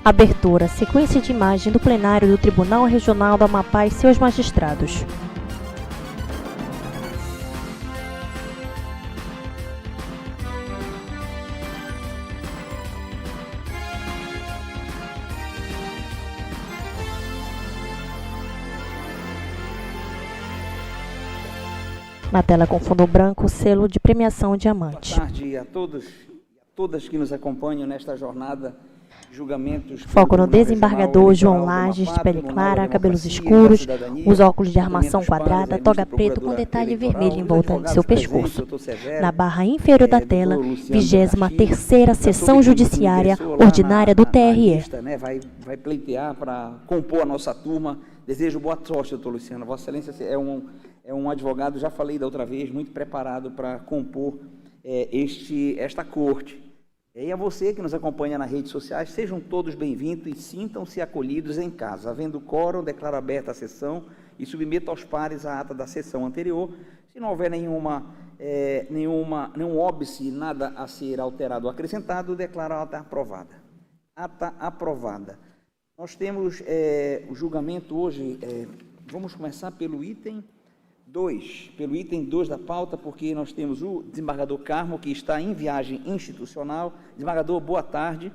Abertura, sequência de imagem do plenário do Tribunal Regional do Amapá e seus magistrados. Na tela com fundo branco, selo de premiação diamante. Boa tarde a todos e a todas que nos acompanham nesta jornada de julgamentos. Foco no desembargador João Lages, de pele clara, cabelos escuros, os óculos de armação quadrada, toga preta com detalhe vermelho em volta de seu pescoço. Na barra inferior da tela, 23ª Sessão Judiciária Ordinária do TRE. Vai pleitear para compor a nossa turma. Desejo boa sorte, doutor Luciano. Vossa Excelência é um advogado, já falei da outra vez, muito preparado para compor esta corte. E a você que nos acompanha nas redes sociais, sejam todos bem-vindos e sintam-se acolhidos em casa. Havendo quórum, declaro aberta a sessão e submeto aos pares a ata da sessão anterior. Se não houver nenhum óbice, nada a ser alterado ou acrescentado, declaro a ata aprovada. Ata aprovada. Nós temos o julgamento hoje, vamos começar pelo item 2, da pauta, porque nós temos o desembargador Carmo, que está em viagem institucional. Desembargador, boa tarde.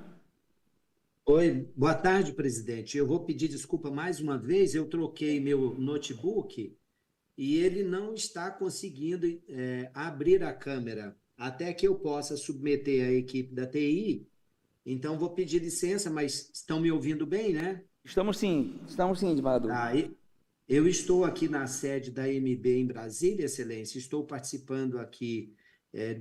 Oi, boa tarde, presidente. Eu vou pedir desculpa mais uma vez, eu troquei meu notebook e ele não está conseguindo abrir a câmera até que eu possa submeter a equipe da TI. Então, vou pedir licença, mas estão me ouvindo bem, né? Estamos sim, desembargador. Eu estou aqui na sede da MB em Brasília, Excelência. Estou participando aqui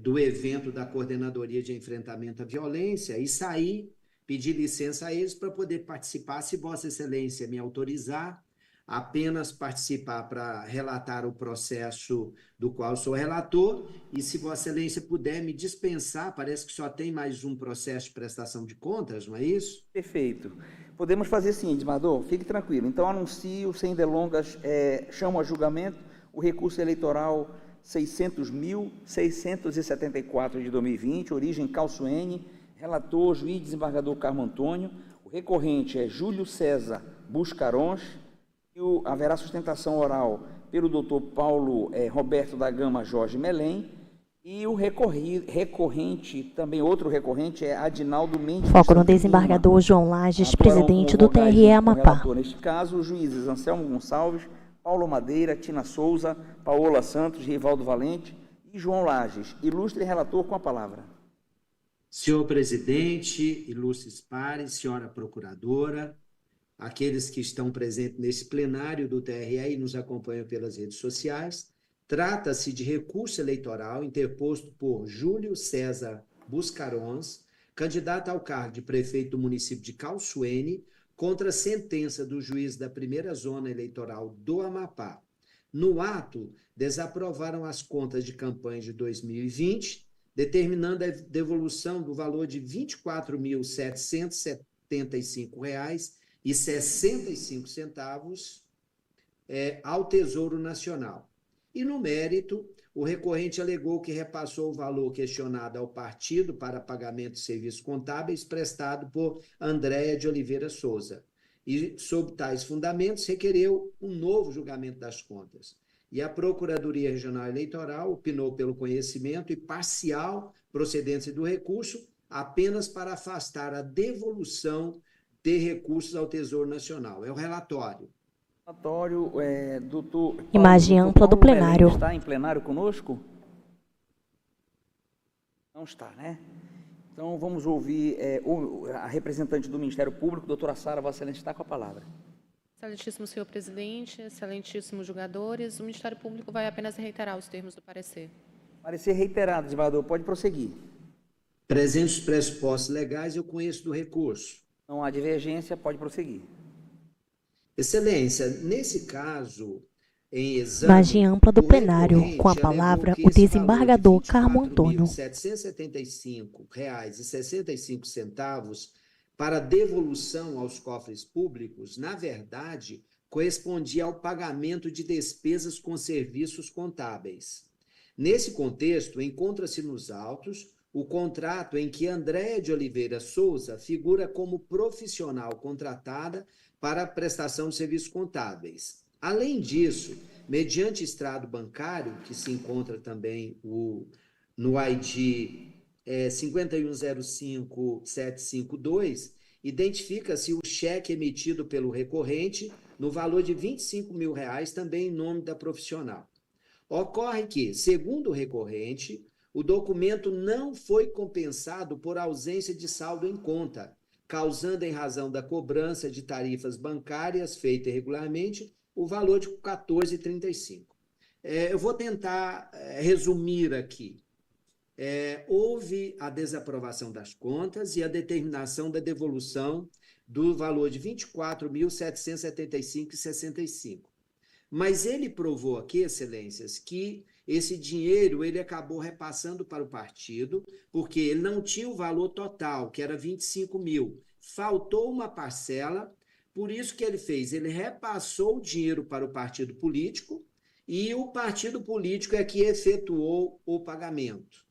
do evento da Coordenadoria de Enfrentamento à Violência e saí, pedi licença a eles para poder participar, se Vossa Excelência me autorizar, apenas participar para relatar o processo do qual sou relator, e se Vossa Excelência puder me dispensar, parece que só tem mais um processo de prestação de contas, não é isso? Perfeito. Podemos fazer sim, desembargador, fique tranquilo. Então, anuncio, sem delongas, chamo a julgamento o recurso eleitoral 600.674 de 2020, origem Calço N, relator, juiz desembargador Carmo Antônio. O recorrente é Júlio César Buscarons, e haverá sustentação oral pelo doutor Paulo Roberto da Gama Jorge Melém, e o recorrente, também outro recorrente, é Adinaldo Mendes. Foco no desembargador João Lages, presidente do TRE Amapá. Neste caso, os juízes Anselmo Gonçalves, Paulo Madeira, Tina Souza, Paola Santos, Rivaldo Valente e João Lages. Ilustre relator, com a palavra. Senhor presidente, ilustres pares, senhora procuradora, aqueles que estão presentes nesse plenário do TRE e nos acompanham pelas redes sociais, trata-se de recurso eleitoral interposto por Júlio César Buscarons, candidato ao cargo de prefeito do município de Calço N, contra a sentença do juiz da primeira zona eleitoral do Amapá. No ato, desaprovaram as contas de campanha de 2020, determinando a devolução do valor de R$ 24.775,65 ao Tesouro Nacional. E no mérito, o recorrente alegou que repassou o valor questionado ao partido para pagamento de serviços contábeis prestado por Andréia de Oliveira Souza. E, sob tais fundamentos, requereu um novo julgamento das contas. E a Procuradoria Regional Eleitoral opinou pelo conhecimento e parcial procedência do recurso apenas para afastar a devolução de recursos ao Tesouro Nacional. É o relatório. Doutor Imagem ampla do plenário. Está em plenário conosco? Não está, né? Então, vamos ouvir a representante do Ministério Público, doutora Sara. Vossa Excelência está com a palavra. Excelentíssimo senhor presidente, excelentíssimos julgadores, o Ministério Público vai apenas reiterar os termos do parecer. Parecer reiterado, desembargador. Pode prosseguir. Presentes os pressupostos legais, eu conheço do recurso. Não há divergência, pode prosseguir. Excelência, nesse caso, em exame... Imagem ampla do plenário, com a palavra o desembargador Carmo Antônio. R$ 775,65 para devolução aos cofres públicos, na verdade, correspondia ao pagamento de despesas com serviços contábeis. Nesse contexto, encontra-se nos autos o contrato em que Andréia de Oliveira Souza figura como profissional contratada para a prestação de serviços contábeis. Além disso, mediante extrato bancário, que se encontra também no ID 5105752, identifica-se o cheque emitido pelo recorrente no valor de R$ 25 mil, também em nome da profissional. Ocorre que, segundo o recorrente, o documento não foi compensado por ausência de saldo em conta, causando, em razão da cobrança de tarifas bancárias feita irregularmente, o valor de R$ 14,35. Eu vou tentar resumir aqui. Houve a desaprovação das contas e a determinação da devolução do valor de R$ 24.775,65. Mas ele provou aqui, excelências, que esse dinheiro ele acabou repassando para o partido, porque ele não tinha o valor total, que era 25 mil. Faltou uma parcela, por isso que ele fez, ele repassou o dinheiro para o partido político e o partido político é que efetuou o pagamento.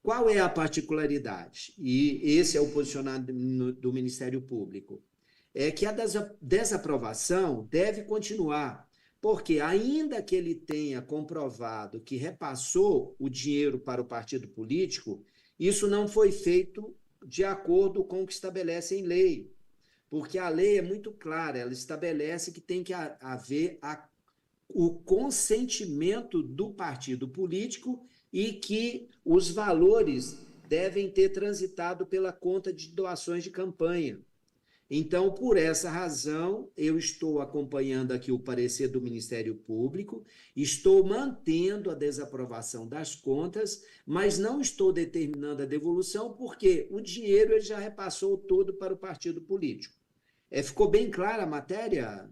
Qual é a particularidade? E esse é o posicionamento do Ministério Público. É que a desaprovação deve continuar, porque ainda que ele tenha comprovado que repassou o dinheiro para o partido político, isso não foi feito de acordo com o que estabelece em lei, porque a lei é muito clara, ela estabelece que tem que haver o consentimento do partido político e que os valores devem ter transitado pela conta de doações de campanha. Então, por essa razão, eu estou acompanhando aqui o parecer do Ministério Público, estou mantendo a desaprovação das contas, mas não estou determinando a devolução, porque o dinheiro ele já repassou todo para o partido político. Ficou bem clara a matéria,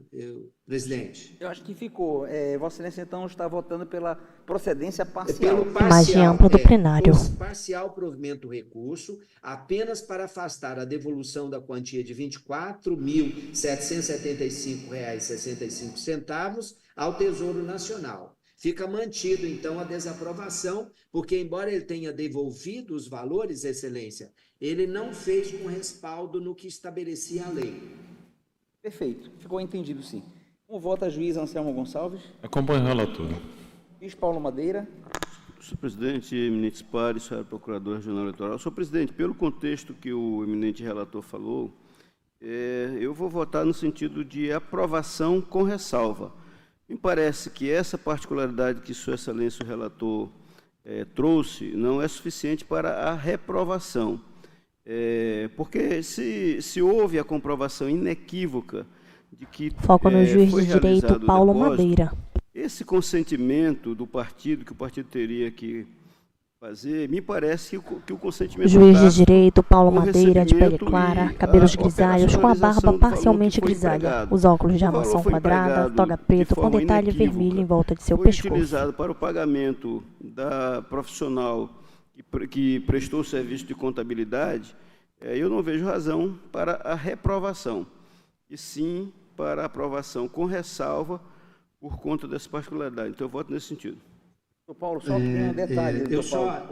presidente? Eu acho que ficou. Vossa Excelência, então, está votando pela procedência parcial. Pelo parcial, Imagem ampla do plenário. Parcial provimento do recurso, apenas para afastar a devolução da quantia de R$ 24.775,65 ao Tesouro Nacional. Fica mantido, então, a desaprovação, porque, embora ele tenha devolvido os valores, Excelência, ele não fez com respaldo no que estabelecia a lei. Perfeito. Ficou entendido, sim. Como vota a juíza Anselmo Gonçalves? Acompanho o relator. Juiz Paulo Madeira. Senhor presidente, eminentes pares, senhora procuradora regional eleitoral. Senhor presidente, pelo contexto que o eminente relator falou, eu vou votar no sentido de aprovação com ressalva. Me parece que essa particularidade que Sua Excelência o relator trouxe não é suficiente para a reprovação. Porque se houve a comprovação inequívoca de que Foco no juiz de direito Paulo Madeira. Esse consentimento do partido, que o partido teria que fazer, me parece que o consentimento... Juiz de direito Paulo Madeira, de pele clara, cabelos grisalhos, com a barba parcialmente grisalha, os óculos de armação quadrada, toga preta com detalhe vermelho em volta de seu pescoço. Foi utilizado para o pagamento da profissional que prestou o serviço de contabilidade, eu não vejo razão para a reprovação, e sim para a aprovação com ressalva por conta dessa particularidade. Então, eu voto nesse sentido. Doutor Paulo, só um detalhe.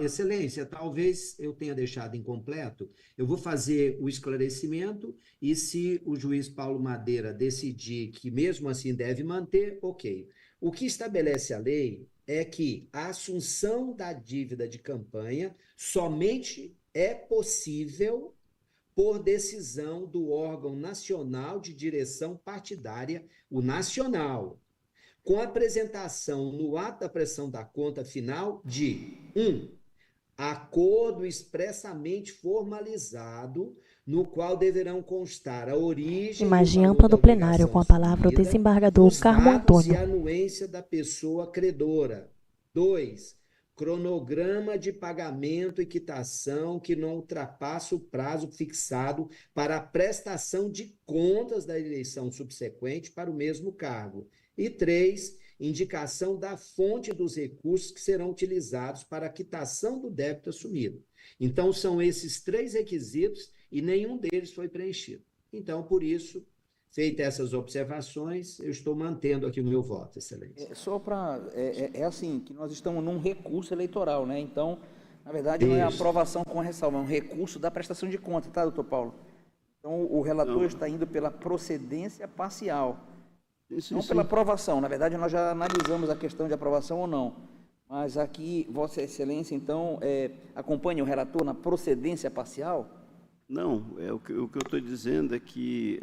Excelência, talvez eu tenha deixado incompleto. Eu vou fazer o esclarecimento e, se o juiz Paulo Madeira decidir que mesmo assim deve manter, ok. O que estabelece a lei é que a assunção da dívida de campanha somente é possível por decisão do órgão nacional de direção partidária, o nacional, com apresentação no ato da prestação da conta final de 1. Acordo expressamente formalizado, no qual deverão constar a origem... Imagem ampla do plenário, com a palavra o desembargador Carmo Antônio. E a anuência da pessoa credora. 2. Cronograma de pagamento e quitação que não ultrapassa o prazo fixado para a prestação de contas da eleição subsequente para o mesmo cargo. E 3, indicação da fonte dos recursos que serão utilizados para a quitação do débito assumido. Então, são esses 3 requisitos e nenhum deles foi preenchido. Então, por isso, feitas essas observações, eu estou mantendo aqui o meu voto, Excelência. Só para... assim, que nós estamos num recurso eleitoral, né? Então, Na verdade, não é Isso. aprovação com ressalva, é um recurso da prestação de conta, tá, doutor Paulo? Então, o relator Não. está indo pela procedência parcial, Sim, não sim. pela aprovação. Na verdade, nós já analisamos a questão de aprovação ou não. Mas aqui, Vossa Excelência, então, acompanha o relator na procedência parcial? Não, o que eu estou dizendo é que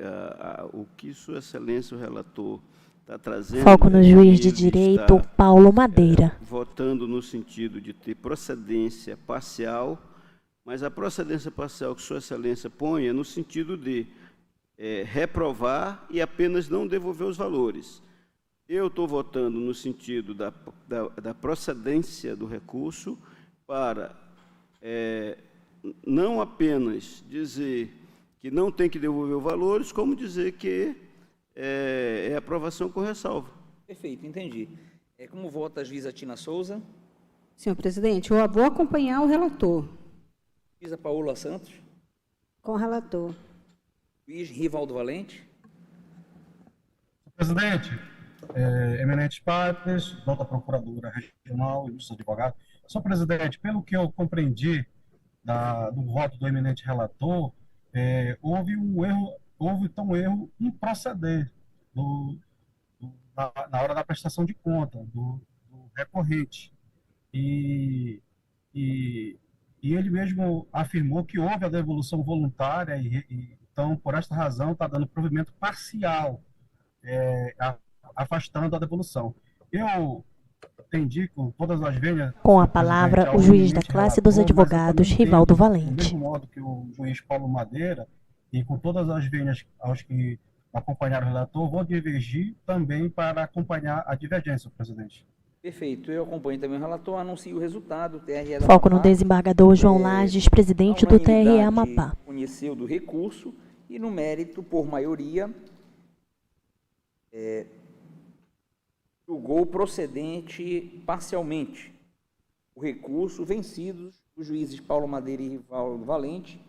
o que Sua Excelência, o relator, está trazendo... Foco no é juiz que de ele direito está, Paulo Madeira. votando no sentido de ter procedência parcial, mas a procedência parcial que Sua Excelência põe é no sentido de reprovar e apenas não devolver os valores. Eu estou votando no sentido da procedência do recurso para não apenas dizer que não tem que devolver os valores, como dizer que é aprovação com ressalva. Perfeito, entendi. Como vota a juíza Tina Souza? Senhor presidente, eu vou acompanhar o relator. Juíza Paola Santos? Com o relator. Juiz Rivaldo Valente? Presidente, eminentes pares, nota procuradora regional e dos advogados. Senhor presidente, pelo que eu compreendi do voto do eminente relator, houve um erro em proceder na hora da prestação de conta do recorrente. E ele mesmo afirmou que houve a devolução voluntária então, por esta razão, está dando provimento parcial, afastando a devolução. Eu entendi com todas as vênias... Com a palavra, o juiz da classe dos advogados, Rivaldo Do Valente. mesmo modo que o juiz Paulo Madeira, e com todas as vênias aos que acompanharam o relator, vou divergir também para acompanhar a divergência, presidente. Perfeito, eu acompanho também o relator, anuncio o resultado. O TRE da Foco no Amapá, desembargador João Lages, presidente do TRE Amapá. Conheceu do recurso e, no mérito, por maioria, julgou procedente parcialmente o recurso, vencidos os juízes Paulo Madeira e Rivaldo Valente,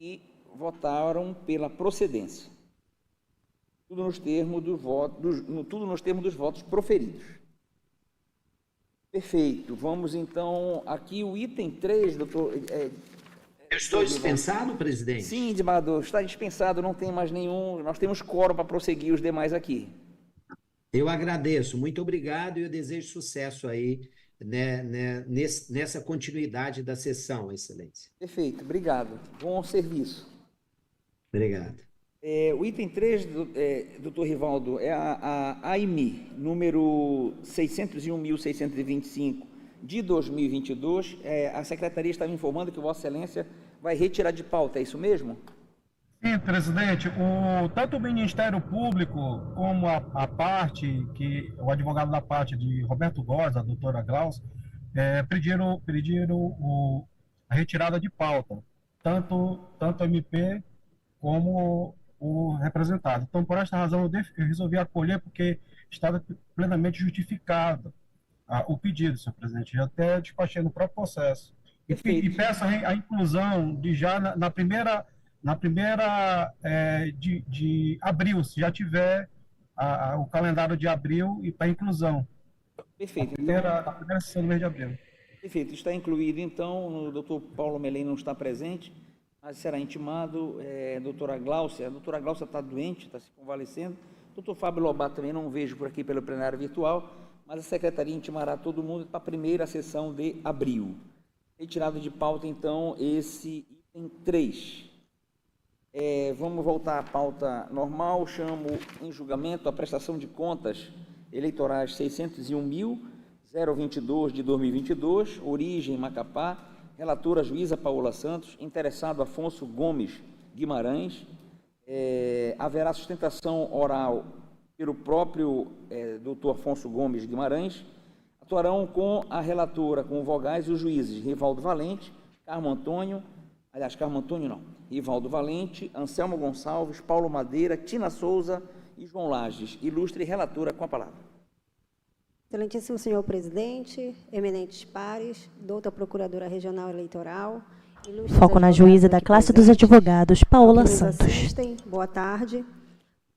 e votaram pela procedência. Tudo nos termos dos votos proferidos. Perfeito. Vamos, então, aqui o item 3, doutor... Eu estou dispensado, presidente? Sim, desembargador, está dispensado, não tem mais nenhum... Nós temos quórum para prosseguir os demais aqui. Eu agradeço, muito obrigado e eu desejo sucesso aí, né, nessa continuidade da sessão, Excelência. Perfeito, obrigado. Bom serviço. Obrigado. O item 3, doutor Rivaldo, é a AIMI, número 601.625, de 2022. A Secretaria estava informando que Vossa Excelência vai retirar de pauta, é isso mesmo? Sim, presidente, tanto o Ministério Público como a parte, o advogado da parte de Roberto Góes, a doutora Glaucia, pediram a retirada de pauta, tanto o MP como o representado. Então, por esta razão, eu resolvi acolher, porque estava plenamente justificado o pedido, senhor presidente. Já até despachei no próprio processo. E peço a inclusão de já na primeira de abril, se já tiver o calendário de abril e para inclusão. Perfeito. A primeira sessão do mês de abril. Perfeito. Está incluído, então, o doutor Paulo Melém não está presente, mas será intimado, doutora Glaucia. A doutora Glaucia está doente, está se convalescendo. Doutor Fábio Lobato também não vejo por aqui pelo plenário virtual, mas a Secretaria intimará todo mundo para a primeira sessão de abril. Retirado de pauta, então, esse item 3. Vamos voltar à pauta normal. Chamo em julgamento a prestação de contas eleitorais 601.022 de 2022, origem Macapá, relatora juíza Paola Santos, interessado Afonso Gomes Guimarães. Haverá sustentação oral pelo próprio doutor Afonso Gomes Guimarães. Atuarão com a relatora, com vogais, os juízes Rivaldo Valente, Rivaldo Valente, Anselmo Gonçalves, Paulo Madeira, Tina Souza e João Lages. Ilustre relatora, com a palavra. Excelentíssimo senhor presidente, eminentes pares, doutora procuradora regional eleitoral. Foco na juíza da classe dos advogados, Paola Santos. Boa tarde.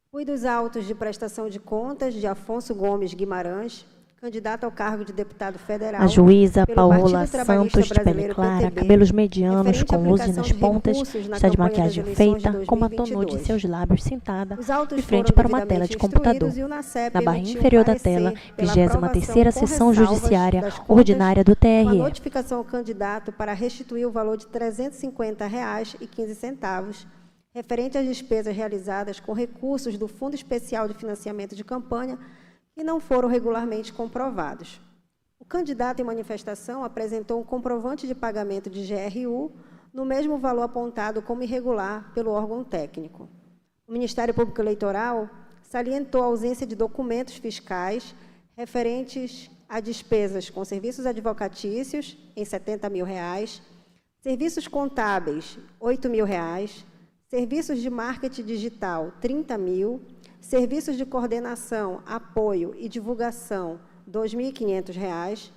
Fui dos autos de prestação de contas de Afonso Gomes Guimarães, candidato ao cargo de deputado federal. A juíza pelo Paola Partido Trabalhista Santos, de pele Brasileiro, clara, PTB, cabelos medianos, referente à com luzes aplicação nas de pontas, recursos na está de campanha das maquiagem eleições de feita, com uma nude 2022. em seus lábios, sentada Os autos de frente foram para uma tela devidamente de computador. instruídos e o NACEP Na barra emitiu inferior da parecer tela, pela 23ª aprovação sessão com ressalvas judiciária das contas, ordinária do com a TRE. notificação ao candidato para restituir o valor de R$ 350,15, referente às despesas realizadas com recursos do Fundo Especial de Financiamento de Campanha que não foram regularmente comprovados. O candidato em manifestação apresentou um comprovante de pagamento de GRU no mesmo valor apontado como irregular pelo órgão técnico. O Ministério Público Eleitoral salientou a ausência de documentos fiscais referentes a despesas com serviços advocatícios em R$ 70 mil, serviços contábeis R$ 8 mil, serviços de marketing digital R$ 30 mil, serviços de coordenação, apoio e divulgação R$ 2.500,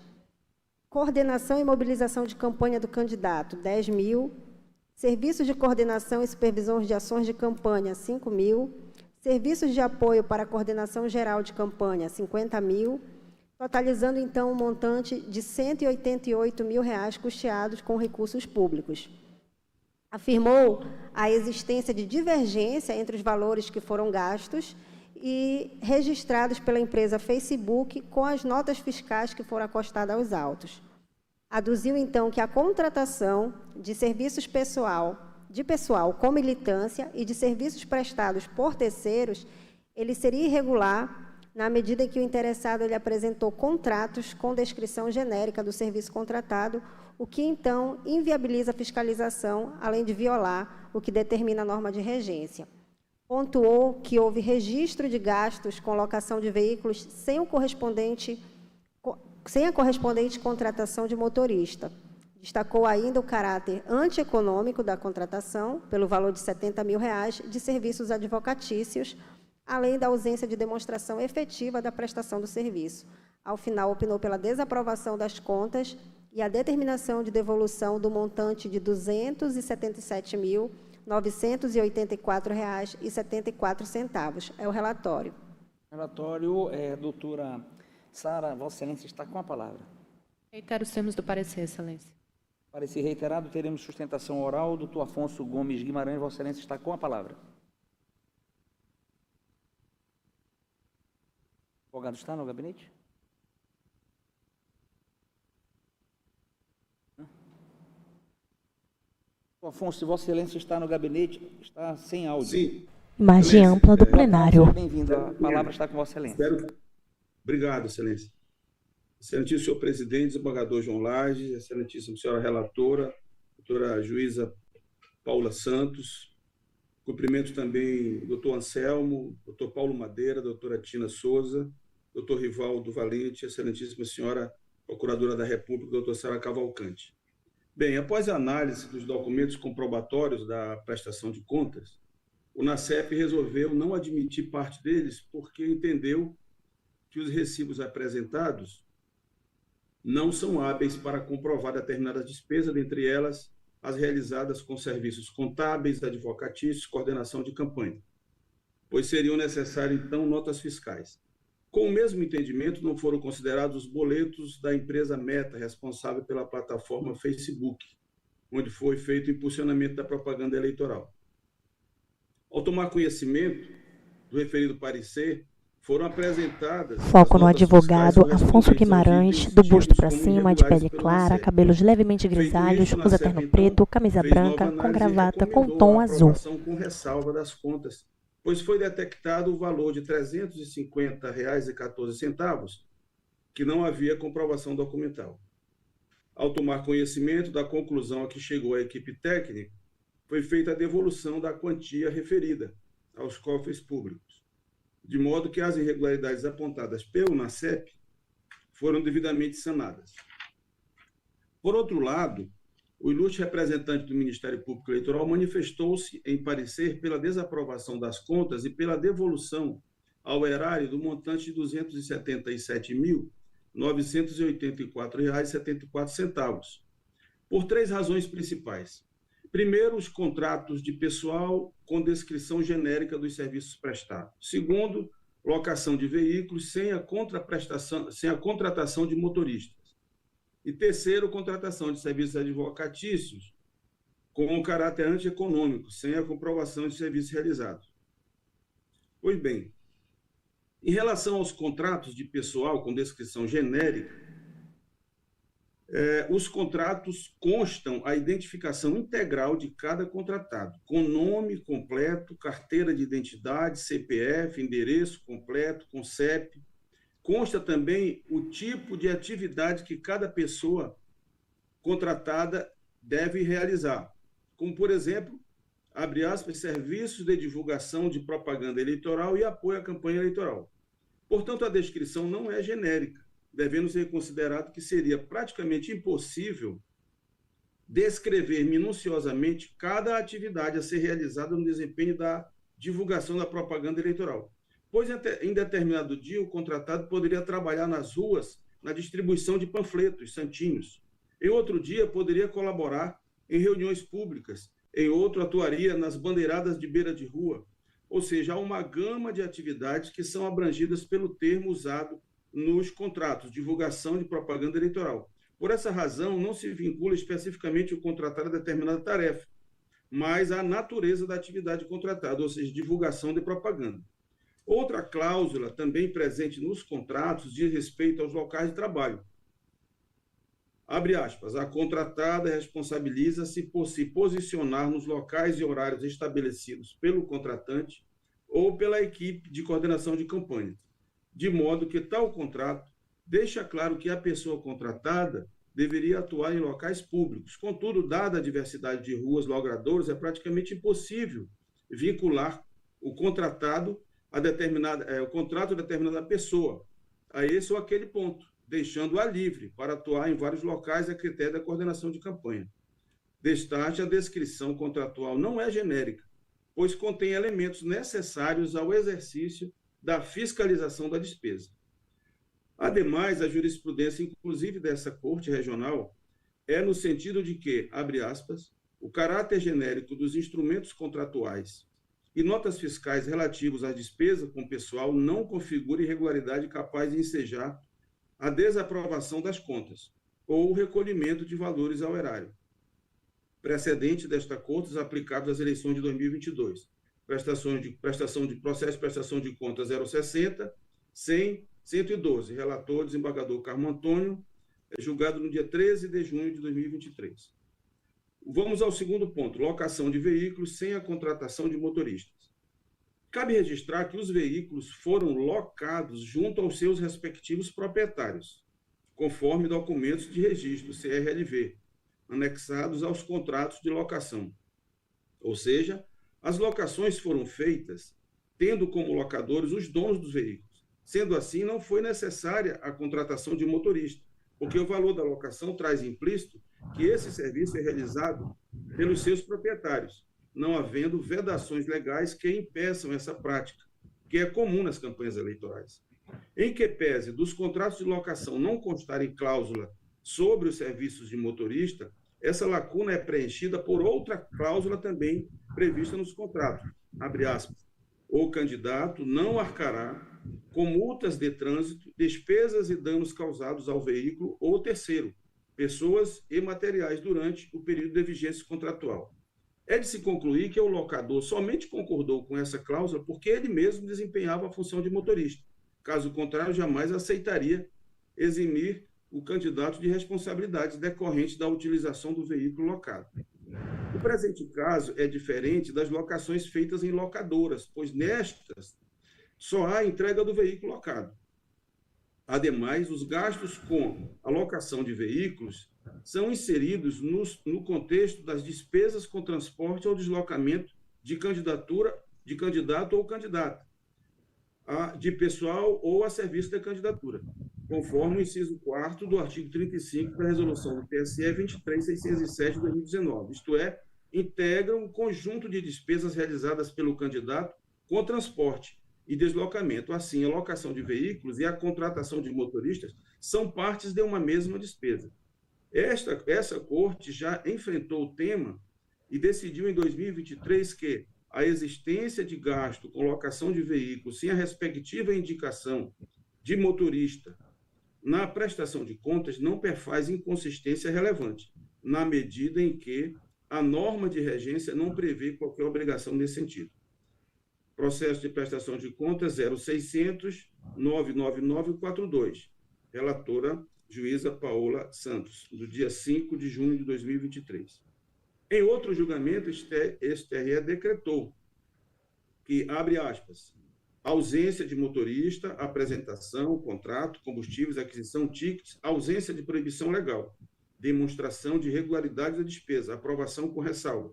coordenação e mobilização de campanha do candidato R$ 10 mil, serviços de coordenação e supervisão de ações de campanha R$ 5 mil, serviços de apoio para a coordenação geral de campanha R$ 50 mil, totalizando, então, um montante de R$ 188 mil custeados com recursos públicos. Afirmou a existência de divergência entre os valores que foram gastos e registrados pela empresa Facebook com as notas fiscais que foram acostadas aos autos. Aduziu, então, que a contratação de serviços de pessoal com militância e de serviços prestados por terceiros, ele seria irregular na medida em que o interessado ele apresentou contratos com descrição genérica do serviço contratado, o que, então, inviabiliza a fiscalização, além de violar o que determina a norma de regência. Pontuou que houve registro de gastos com locação de veículos sem a correspondente contratação de motorista. Destacou ainda o caráter antieconômico da contratação, pelo valor de R$ 70 mil, de serviços advocatícios, além da ausência de demonstração efetiva da prestação do serviço. Ao final, opinou pela desaprovação das contas e a determinação de devolução do montante de R$ 277.984,74. É o relatório. Relatório, doutora Sara, Vossa Excelência está com a palavra. Reitero os termos do parecer, Excelência. Parecer reiterado, teremos sustentação oral. Doutor Afonso Gomes Guimarães, Vossa Excelência está com a palavra. O advogado está no gabinete? Afonso, se Vossa Excelência está no gabinete, está sem áudio. Sim. Imagem ampla do plenário. Bem-vindo, a palavra está com Vossa Excelência. Obrigado, Excelência. Excelentíssimo senhor presidente, desembargador João Lages, excelentíssima senhora relatora, doutora juíza Paula Santos, cumprimento também o doutor Anselmo, doutor Paulo Madeira, doutora Tina Souza, doutor Rivaldo Valente, excelentíssima senhora procuradora da República, doutora Sara Cavalcante. Bem, após a análise dos documentos comprobatórios da prestação de contas, o NACEP resolveu não admitir parte deles porque entendeu que os recibos apresentados não são hábeis para comprovar determinadas despesas, dentre elas as realizadas com serviços contábeis, advocatícios, coordenação de campanha, pois seriam necessárias, então, notas fiscais. Com o mesmo entendimento, não foram considerados os boletos da empresa Meta, responsável pela plataforma Facebook, onde foi feito o impulsionamento da propaganda eleitoral. Ao tomar conhecimento do referido parecer, foram apresentadas... Foco no advogado Afonso Guimarães, do busto para cima, de pele clara, cabelos levemente grisalhos, usa terno preto, camisa branca, com gravata com tom azul. Com ressalva das contas, pois foi detectado o valor de R$ 350,14, que não havia comprovação documental. Ao tomar conhecimento da conclusão a que chegou a equipe técnica, foi feita a devolução da quantia referida aos cofres públicos, de modo que as irregularidades apontadas pelo NACEP foram devidamente sanadas. Por outro lado, o ilustre representante do Ministério Público Eleitoral manifestou-se em parecer pela desaprovação das contas e pela devolução ao erário do montante de R$ 277.984,74, por três razões principais. Primeiro, os contratos de pessoal com descrição genérica dos serviços prestados. Segundo, locação de veículos sem a contratação de motoristas. E terceiro, contratação de serviços advocatícios com caráter antieconômico, sem a comprovação de serviços realizados. Pois bem, em relação aos contratos de pessoal com descrição genérica, os contratos constam a identificação integral de cada contratado, com nome completo, carteira de identidade, CPF, endereço completo, com CEP. Consta também o tipo de atividade que cada pessoa contratada deve realizar, como, por exemplo, abre aspas, serviços de divulgação de propaganda eleitoral e apoio à campanha eleitoral. Portanto, a descrição não é genérica, devendo ser considerado que seria praticamente impossível descrever minuciosamente cada atividade a ser realizada no desempenho da divulgação da propaganda eleitoral, pois em determinado dia o contratado poderia trabalhar nas ruas na distribuição de panfletos, santinhos. Em outro dia poderia colaborar em reuniões públicas, em outro atuaria nas bandeiradas de beira de rua, ou seja, há uma gama de atividades que são abrangidas pelo termo usado nos contratos, divulgação de propaganda eleitoral. Por essa razão, não se vincula especificamente o contratado a determinada tarefa, mas a natureza da atividade contratada, ou seja, divulgação de propaganda. Outra cláusula também presente nos contratos diz respeito aos locais de trabalho. Abre aspas, a contratada responsabiliza-se por se posicionar nos locais e horários estabelecidos pelo contratante ou pela equipe de coordenação de campanha, de modo que tal contrato deixa claro que a pessoa contratada deveria atuar em locais públicos. Contudo, dada a diversidade de ruas logradouras, é praticamente impossível vincular o contratado a o contrato a determinada pessoa a esse ou aquele ponto, deixando-a livre para atuar em vários locais a critério da coordenação de campanha. Destaque, a descrição contratual não é genérica, pois contém elementos necessários ao exercício da fiscalização da despesa. Ademais, a jurisprudência, inclusive dessa Corte Regional, é no sentido de que, abre aspas, o caráter genérico dos instrumentos contratuais e notas fiscais relativos à despesa com pessoal não configura irregularidade capaz de ensejar a desaprovação das contas ou o recolhimento de valores ao erário. Precedente desta Corte aplicável às eleições de 2022. Prestação de processo de prestação de contas 060, 100, 112. Relator, desembargador Carmo Antônio, julgado no dia 13 de junho de 2023. Vamos ao segundo ponto, locação de veículos sem a contratação de motoristas. Cabe registrar que os veículos foram locados junto aos seus respectivos proprietários, conforme documentos de registro, CRLV, anexados aos contratos de locação. Ou seja, as locações foram feitas tendo como locadores os donos dos veículos. Sendo assim, não foi necessária a contratação de motorista, porque o valor da locação traz implícito que esse serviço é realizado pelos seus proprietários, não havendo vedações legais que impeçam essa prática, que é comum nas campanhas eleitorais. Em que pese dos contratos de locação não constarem cláusula sobre os serviços de motorista, essa lacuna é preenchida por outra cláusula também prevista nos contratos. Abre aspas. O candidato não arcará com multas de trânsito, despesas e danos causados ao veículo ou terceiro, pessoas e materiais durante o período de vigência contratual. É de se concluir que o locador somente concordou com essa cláusula porque ele mesmo desempenhava a função de motorista. Caso contrário, jamais aceitaria eximir o candidato de responsabilidades decorrentes da utilização do veículo locado. O presente caso é diferente das locações feitas em locadoras, pois nestas só há entrega do veículo locado. Ademais, os gastos com a locação de veículos são inseridos no contexto das despesas com transporte ou deslocamento de candidato ou candidata, de pessoal ou a serviço da candidatura, conforme o inciso 4º do artigo 35 da resolução do TSE 23.607 de 2019, isto é, integram um conjunto de despesas realizadas pelo candidato com transporte e deslocamento. Assim, a locação de veículos e a contratação de motoristas são partes de uma mesma despesa. Essa Corte já enfrentou o tema e decidiu em 2023 que a existência de gasto com locação de veículos sem a respectiva indicação de motorista na prestação de contas não perfaz inconsistência relevante, na medida em que a norma de regência não prevê qualquer obrigação nesse sentido. Processo de prestação de contas 0600-99942. Relatora juíza Paula Santos, do dia 5 de junho de 2023. Em outro julgamento, este TRE decretou que, abre aspas, ausência de motorista, apresentação, contrato, combustíveis, aquisição, tickets, ausência de proibição legal, demonstração de regularidade da despesa, aprovação com ressalva.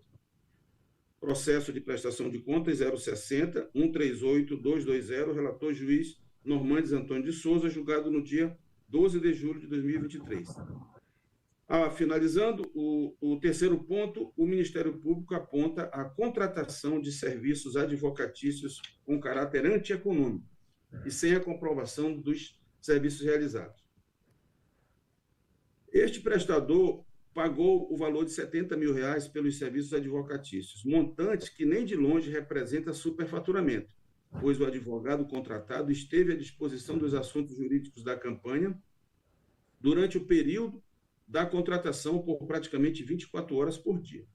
Processo de prestação de contas 060-138-220, relator juiz Normandes Antônio de Souza, julgado no dia 12 de julho de 2023. Finalizando, o terceiro ponto, o Ministério Público aponta a contratação de serviços advocatícios com caráter antieconômico e sem a comprovação dos serviços realizados. Este prestador pagou o valor de R$70 mil pelos serviços advocatícios, montante que nem de longe representa superfaturamento, pois o advogado contratado esteve à disposição dos assuntos jurídicos da campanha durante o período da contratação por praticamente 24 horas por dia.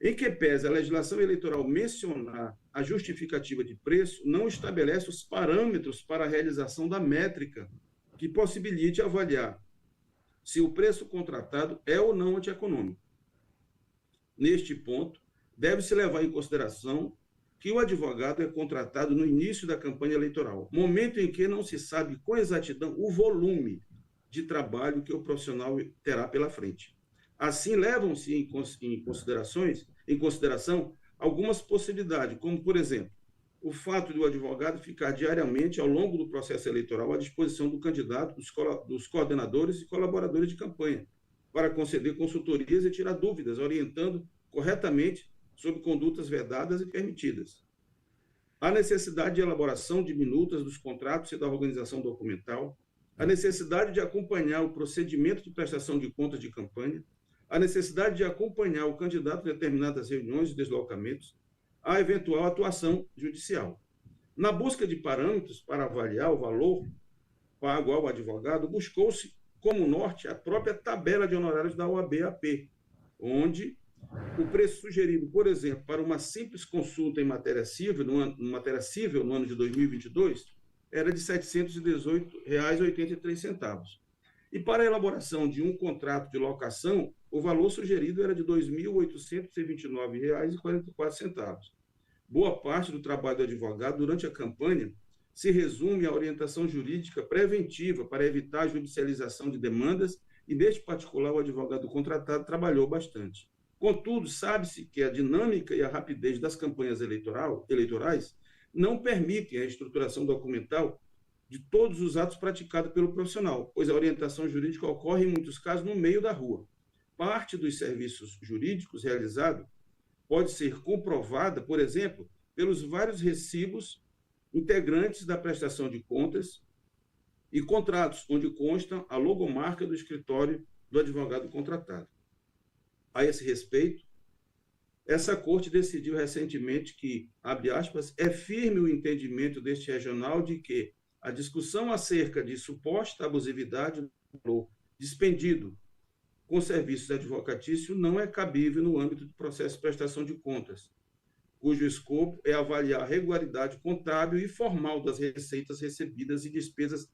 Em que pese a legislação eleitoral mencionar a justificativa de preço, não estabelece os parâmetros para a realização da métrica que possibilite avaliar se o preço contratado é ou não antieconômico. Neste ponto, deve-se levar em consideração que o advogado é contratado no início da campanha eleitoral, momento em que não se sabe com exatidão o volume de trabalho que o profissional terá pela frente. Assim, levam-se em consideração algumas possibilidades, como, por exemplo, o fato de o advogado ficar diariamente, ao longo do processo eleitoral, à disposição do candidato, dos coordenadores e colaboradores de campanha, para conceder consultorias e tirar dúvidas, orientando corretamente sobre condutas vedadas e permitidas. A necessidade de elaboração de minutas dos contratos e da organização documental, a necessidade de acompanhar o procedimento de prestação de contas de campanha, a necessidade de acompanhar o candidato em determinadas reuniões e deslocamentos, a eventual atuação judicial. Na busca de parâmetros para avaliar o valor pago ao advogado, buscou-se como norte a própria tabela de honorários da OAB-AP, onde o preço sugerido, por exemplo, para uma simples consulta em matéria civil no ano de 2022, era de R$ 718,83. E para a elaboração de um contrato de locação, o valor sugerido era de R$ 2.829,44. Boa parte do trabalho do advogado durante a campanha se resume à orientação jurídica preventiva para evitar a judicialização de demandas e, neste particular, o advogado contratado trabalhou bastante. Contudo, sabe-se que a dinâmica e a rapidez das campanhas eleitorais não permitem a estruturação documental de todos os atos praticados pelo profissional, pois a orientação jurídica ocorre, em muitos casos, no meio da rua. Parte dos serviços jurídicos realizados pode ser comprovada, por exemplo, pelos vários recibos integrantes da prestação de contas e contratos, onde constam a logomarca do escritório do advogado contratado. A esse respeito, essa Corte decidiu recentemente que, abre aspas, é firme o entendimento deste regional de que a discussão acerca de suposta abusividade do valor dispendido com serviços advocatícios não é cabível no âmbito do processo de prestação de contas, cujo escopo é avaliar a regularidade contábil e formal das receitas recebidas e despesas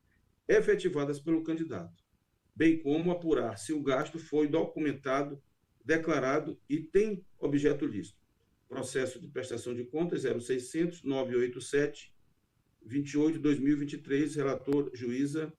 efetivadas pelo candidato, bem como apurar se o gasto foi documentado, declarado e tem objeto lícito. Processo de prestação de contas 0600-987-28/2023, relator juíza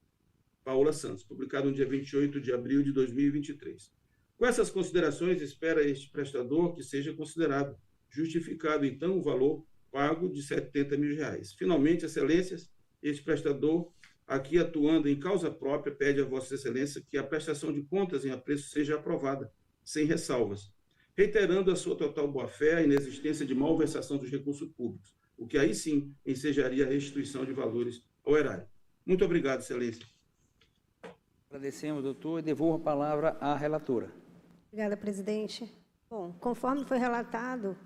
Paula Santos, publicado no dia 28 de abril de 2023. Com essas considerações, espera este prestador que seja considerado justificado, então, o valor pago de R$ 70 mil. Finalmente, excelências, este prestador, aqui atuando em causa própria, pede a Vossa Excelência que a prestação de contas em apreço seja aprovada, sem ressalvas, reiterando a sua total boa-fé, a inexistência de malversação dos recursos públicos, o que aí sim ensejaria a restituição de valores ao erário. Muito obrigado, Excelência. Agradecemos, doutor, e devolvo a palavra à relatora. Obrigada, presidente. Bom, conforme foi relatado,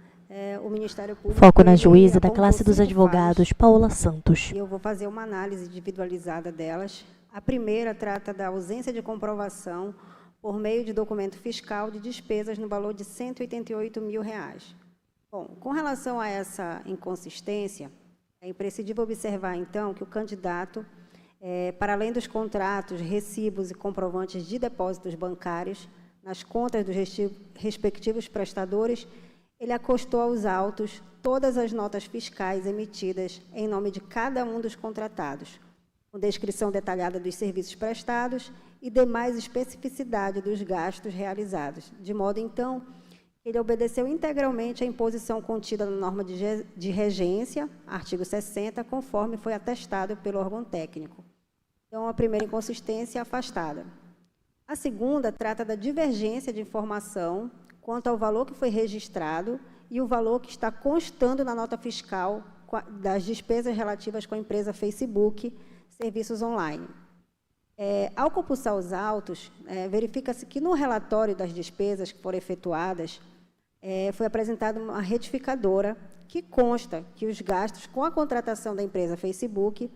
o Ministério Público... Foco na ele juíza da apontou classe dos 5 advogados, Paula Santos. e eu vou fazer uma análise individualizada delas. A primeira trata da ausência de comprovação por meio de documento fiscal de despesas no valor de R$ 188 mil. Bom, com relação a essa inconsistência, é imprescindível observar, então, que o candidato, para além dos contratos, recibos e comprovantes de depósitos bancários nas contas dos respectivos prestadores, ele acostou aos autos todas as notas fiscais emitidas em nome de cada um dos contratados, com descrição detalhada dos serviços prestados e demais especificidade dos gastos realizados, de modo, então, que ele obedeceu integralmente à imposição contida na norma de regência, artigo 60, conforme foi atestado pelo órgão técnico. Então, a primeira inconsistência afastada. A segunda trata da divergência de informação quanto ao valor que foi registrado e o valor que está constando na nota fiscal das despesas relativas com a empresa Facebook Serviços Online. Ao compulsar os autos, verifica-se que no relatório das despesas que foram efetuadas, foi apresentada uma retificadora que consta que os gastos com a contratação da empresa Facebook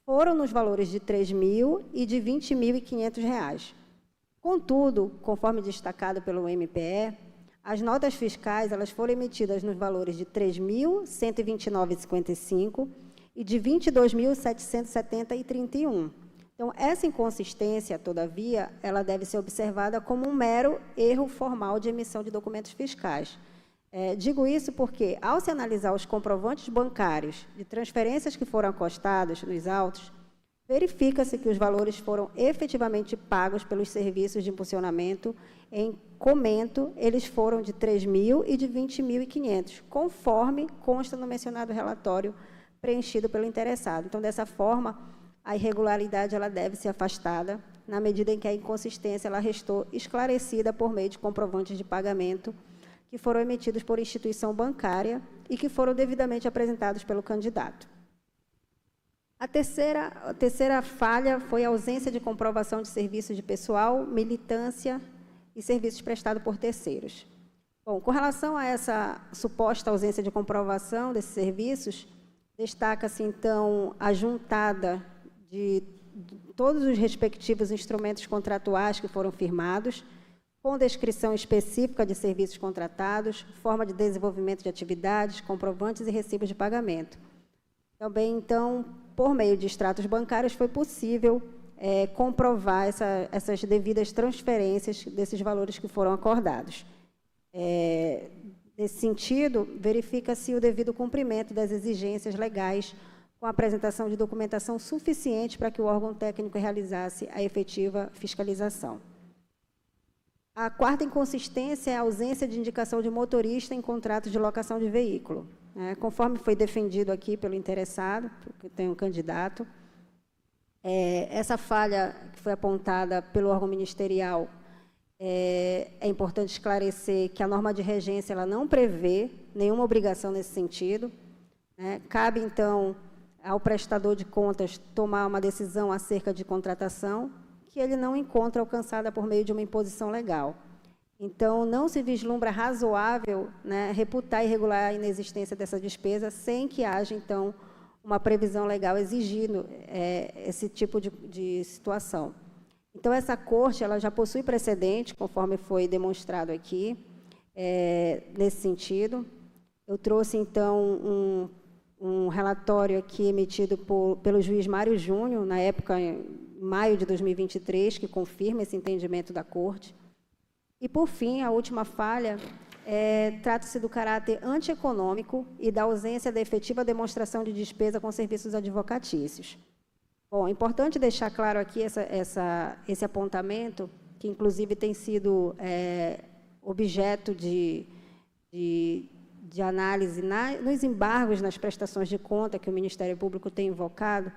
foram nos valores de R$ 3.000 e de R$ 20.500. Contudo, conforme destacado pelo MPE, as notas fiscais elas foram emitidas nos valores de R$ 3.129,55 e de R$ 22.770,31. Então, essa inconsistência, todavia, ela deve ser observada como um mero erro formal de emissão de documentos fiscais. Digo isso porque, ao se analisar os comprovantes bancários de transferências que foram acostados nos autos, verifica-se que os valores foram efetivamente pagos pelos serviços de impulsionamento. Em comento, eles foram de R$ 3.000 e de R$ 20.500, conforme consta no mencionado relatório preenchido pelo interessado. Então, dessa forma, a irregularidade ela deve ser afastada, na medida em que a inconsistência ela restou esclarecida por meio de comprovantes de pagamento que foram emitidos por instituição bancária e que foram devidamente apresentados pelo candidato. A terceira falha foi a ausência de comprovação de serviços de pessoal, militância e serviços prestados por terceiros. Bom, com relação a essa suposta ausência de comprovação desses serviços, destaca-se, então, a juntada de todos os respectivos instrumentos contratuais que foram firmados, com descrição específica de serviços contratados, forma de desenvolvimento de atividades, comprovantes e recibos de pagamento. Também, então, por meio de extratos bancários, foi possível comprovar essas devidas transferências desses valores que foram acordados. Nesse sentido, verifica-se o devido cumprimento das exigências legais com a apresentação de documentação suficiente para que o órgão técnico realizasse a efetiva fiscalização. A quarta inconsistência é a ausência de indicação de motorista em contratos de locação de veículo. Conforme foi defendido aqui pelo interessado, que tem um candidato, essa falha que foi apontada pelo órgão ministerial, é importante esclarecer que a norma de regência ela não prevê nenhuma obrigação nesse sentido. Cabe, então, ao prestador de contas tomar uma decisão acerca de contratação que ele não encontra alcançada por meio de uma imposição legal. Então, não se vislumbra razoável reputar irregular a inexistência dessa despesa sem que haja, então, uma previsão legal exigindo esse tipo de situação. Então, essa Corte ela já possui precedente, conforme foi demonstrado aqui, nesse sentido. Eu trouxe, então, um relatório aqui emitido pelo juiz Mário Júnior, na época, em maio de 2023, que confirma esse entendimento da Corte. E, por fim, a última falha trata-se do caráter antieconômico e da ausência da efetiva demonstração de despesa com serviços advocatícios. Bom, é importante deixar claro aqui esse apontamento, que, inclusive, tem sido objeto de análise nos embargos nas prestações de conta que o Ministério Público tem invocado,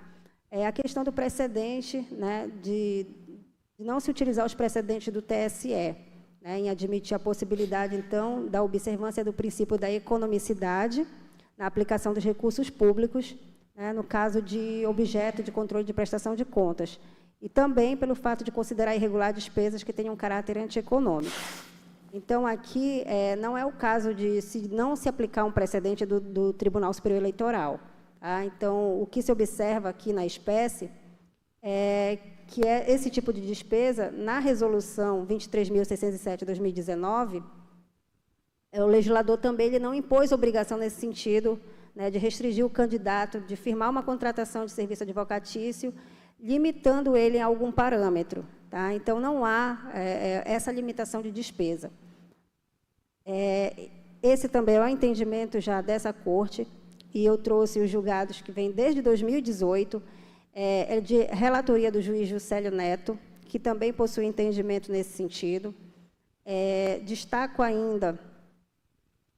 é a questão do precedente, de não se utilizar os precedentes do TSE, em admitir a possibilidade, então, da observância do princípio da economicidade na aplicação dos recursos públicos, no caso de objeto de controle de prestação de contas, e também pelo fato de considerar irregular despesas que tenham caráter antieconômico. Então, aqui não é o caso de não se aplicar um precedente do Tribunal Superior Eleitoral. Tá? Então, o que se observa aqui na espécie é que esse tipo de despesa, na Resolução 23.607 de 2019, o legislador também ele não impôs obrigação nesse sentido, né, de restringir o candidato, de firmar uma contratação de serviço advocatício, limitando ele em algum parâmetro. Tá? Então, não há essa limitação de despesa. Esse também é o entendimento já dessa Corte, e eu trouxe os julgados que vêm desde 2018, de relatoria do juiz Juscelio Neto, que também possui entendimento nesse sentido. Destaco ainda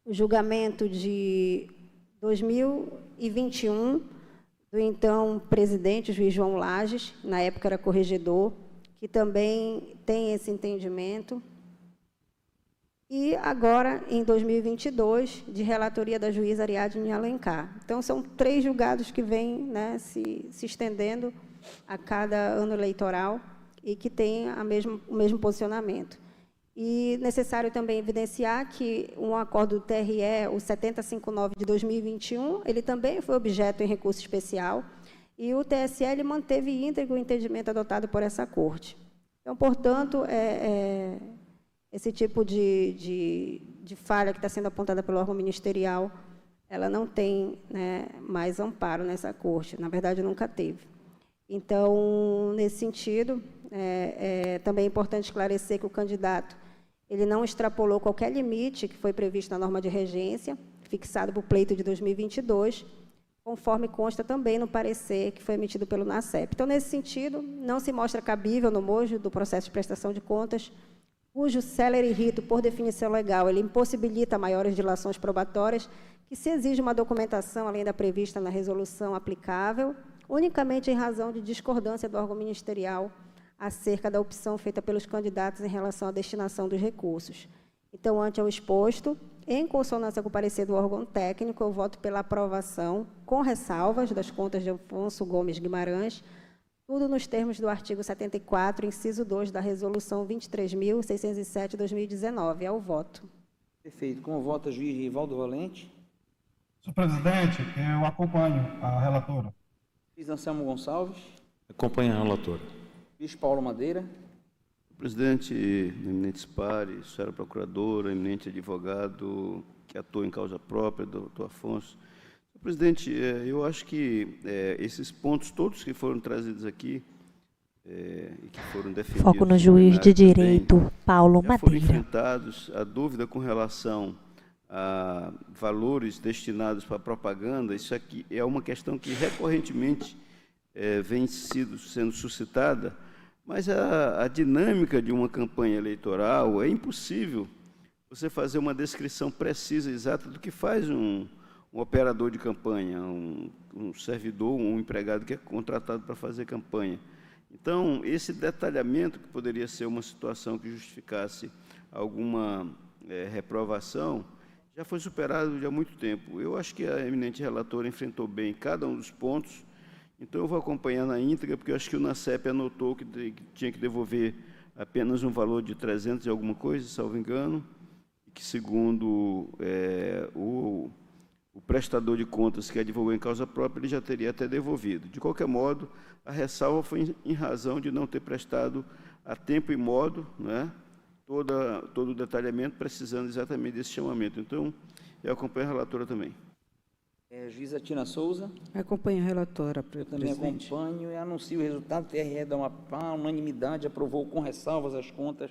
o julgamento de 2021, do então presidente, juiz João Lages, na época era corregedor, que também tem esse entendimento. E agora, em 2022, de relatoria da juíza Ariadne Alencar. Então, são 3 julgados que vêm, né, se estendendo a cada ano eleitoral e que têm o mesmo posicionamento. E necessário também evidenciar que um acordo do TRE, o 7059 de 2021, ele também foi objeto em recurso especial, e o TSE ele manteve íntegro o entendimento adotado por essa Corte. Então, portanto, esse tipo de falha que está sendo apontada pelo órgão ministerial, ela não tem, né, mais amparo nessa Corte. Na verdade, nunca teve. Então, nesse sentido, também é importante esclarecer que o candidato ele não extrapolou qualquer limite que foi previsto na norma de regência, fixado para o pleito de 2022, conforme consta também no parecer que foi emitido pelo NACEP. Então, nesse sentido, não se mostra cabível no mojo do processo de prestação de contas, cujo célere rito, por definição legal, ele impossibilita maiores dilações probatórias, que se exige uma documentação, além da prevista na resolução aplicável, unicamente em razão de discordância do órgão ministerial acerca da opção feita pelos candidatos em relação à destinação dos recursos. Então, ante ao exposto, em consonância com o parecer do órgão técnico, eu voto pela aprovação, com ressalvas, das contas de Afonso Gomes Guimarães, tudo nos termos do artigo 74, inciso 2, da Resolução 23.607 de 2019. É o voto. Perfeito. Como vota o juiz Rivaldo Valente? Senhor presidente, eu acompanho a relatora. Juiz Anselmo Gonçalves? Acompanho a relatora. Juiz Paulo Madeira? Presidente, eminentes pares, senhora procuradora, eminente advogado que atua em causa própria, doutor Afonso. Senhor presidente, eu acho que esses pontos todos que foram trazidos aqui e que foram defendidos... Foco no juiz de direito, Paulo já foram Madeira. enfrentados. A dúvida com relação a valores destinados para propaganda, isso aqui é uma questão que recorrentemente vem sendo suscitada, mas a dinâmica de uma campanha eleitoral é impossível você fazer uma descrição precisa, exata do que faz um operador de campanha, um servidor, um empregado que é contratado para fazer campanha. Então, esse detalhamento, que poderia ser uma situação que justificasse alguma reprovação, já foi superado há muito tempo. Eu acho que a eminente relatora enfrentou bem cada um dos pontos. Então, eu vou acompanhar na íntegra, porque eu acho que o NACEP anotou que tinha que devolver apenas um valor de 300 e alguma coisa, salvo engano, e que, segundo o prestador de contas que advogou em causa própria, ele já teria até devolvido. De qualquer modo, a ressalva foi em razão de não ter prestado a tempo e modo, né, todo o detalhamento, precisando exatamente desse chamamento. Então, eu acompanho a relatora também. Juíza Tina Souza? Acompanho a relatora, Eu também acompanho e anuncio o resultado. O TRE dá uma unanimidade, aprovou com ressalvas as contas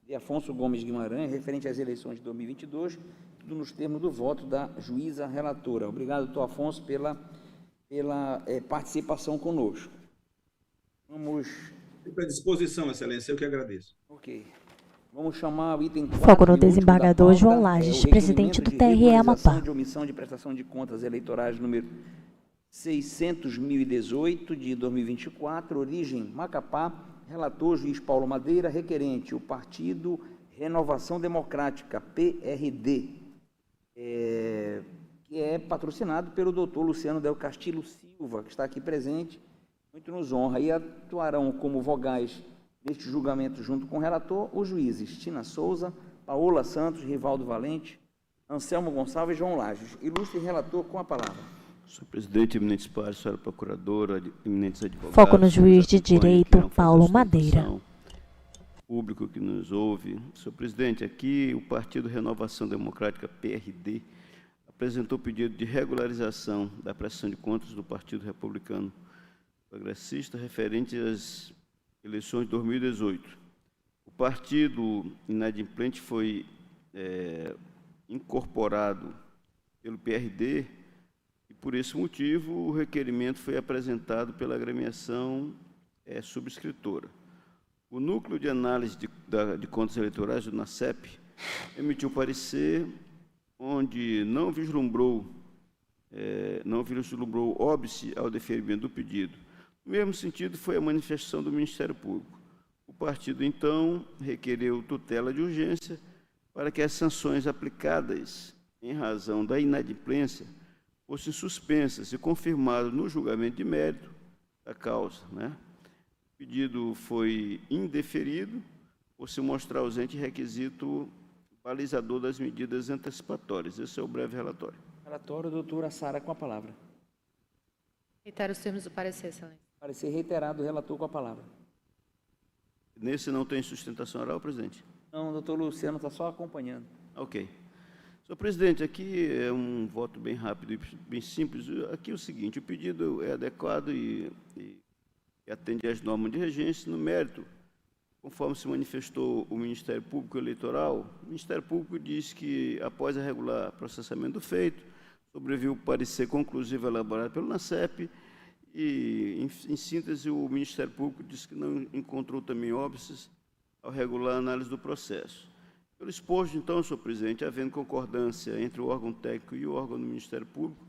de Afonso Gomes Guimarães, referente às eleições de 2022, tudo nos termos do voto da juíza relatora. Obrigado, doutor Afonso, pela participação conosco. Vamos... Fico à disposição, excelência, eu que agradeço. Ok. Vamos chamar o item 4. Foco no desembargador João Lages, presidente do TRE Amapá. De omissão de prestação de contas eleitorais número 600.018 de 2024, origem Macapá, relator juiz Paulo Madeira, requerente o Partido Renovação Democrática, PRD, que é patrocinado pelo doutor Luciano Del Castillo Silva, que está aqui presente, muito nos honra, e atuarão como vogais neste julgamento junto com o relator, os juízes Tina Souza, Paola Santos, Rivaldo Valente, Anselmo Gonçalves e João Lages. Ilustre relator, com a palavra. Senhor presidente, eminentes pares, senhora procuradora, eminentes advogados. Foco no juiz de direito, Paulo Madeira. Público que nos ouve. Senhor presidente, aqui o Partido Renovação Democrática, PRD, apresentou pedido de regularização da prestação de contas do Partido Republicano Progressista referente às eleições de 2018. O partido inadimplente foi incorporado pelo PRD e, por esse motivo, o requerimento foi apresentado pela agremiação subscritora. O Núcleo de Análise de Contas Eleitorais do NACEP emitiu parecer onde não vislumbrou óbice ao deferimento do pedido. No mesmo sentido, foi a manifestação do Ministério Público. O partido, então, requereu tutela de urgência para que as sanções aplicadas em razão da inadimplência fossem suspensas e confirmado no julgamento de mérito da causa, né? O pedido foi indeferido por se mostrar ausente requisito balizador das medidas antecipatórias. Esse é o breve relatório. Relatório, doutora Sara, com a palavra. Reitero os termos do parecer, excelência. Parecer reiterado, relator, com a palavra. Nesse não tem sustentação oral, presidente? Não, doutor Luciano está só acompanhando. Ok. Senhor presidente, aqui é um voto bem rápido e bem simples. Aqui é o seguinte, o pedido é adequado e atende às normas de regência. No mérito, conforme se manifestou o Ministério Público Eleitoral, o Ministério Público diz que, após a regular processamento do feito, sobreviu o parecer conclusivo elaborado pelo NACEP e, em síntese, o Ministério Público diz que não encontrou também óbices ao regular a análise do processo. Pelo exposto, então, senhor presidente, havendo concordância entre o órgão técnico e o órgão do Ministério Público,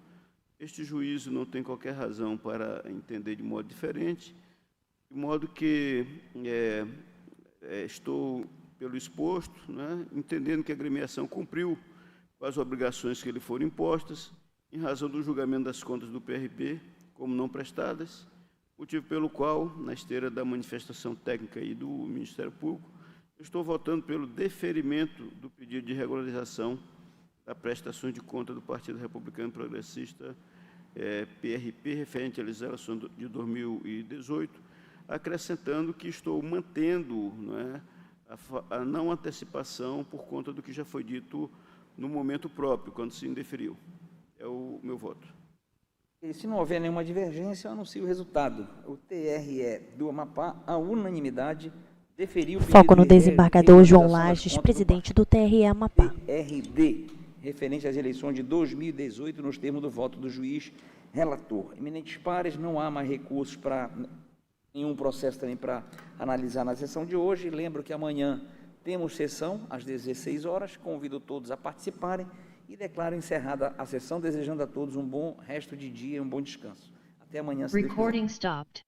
este juízo não tem qualquer razão para entender de modo diferente, de modo que estou, pelo exposto, né, entendendo que a agremiação cumpriu com as obrigações que lhe foram impostas, em razão do julgamento das contas do PRB como não prestadas, motivo pelo qual, na esteira da manifestação técnica e do Ministério Público, eu estou votando pelo deferimento do pedido de regularização da prestação de conta do Partido Republicano Progressista, PRP, referente às eleições de 2018, acrescentando que estou mantendo, né, a não antecipação por conta do que já foi dito no momento próprio, quando se indeferiu. É o meu voto. E se não houver nenhuma divergência, eu anuncio o resultado. O TRE do Amapá, à unanimidade, deferiu o pedido Foco no de desembargador João regularização das Lages, contas presidente do TRE Amapá. TRD, referente às eleições de 2018, nos termos do voto do juiz relator. Eminentes pares, não há mais recursos para nenhum processo também para analisar na sessão de hoje. Lembro que amanhã temos sessão às 16 horas. Convido todos a participarem e declaro encerrada a sessão, desejando a todos um bom resto de dia e um bom descanso. Até amanhã, se Deus quiser. Recording stopped.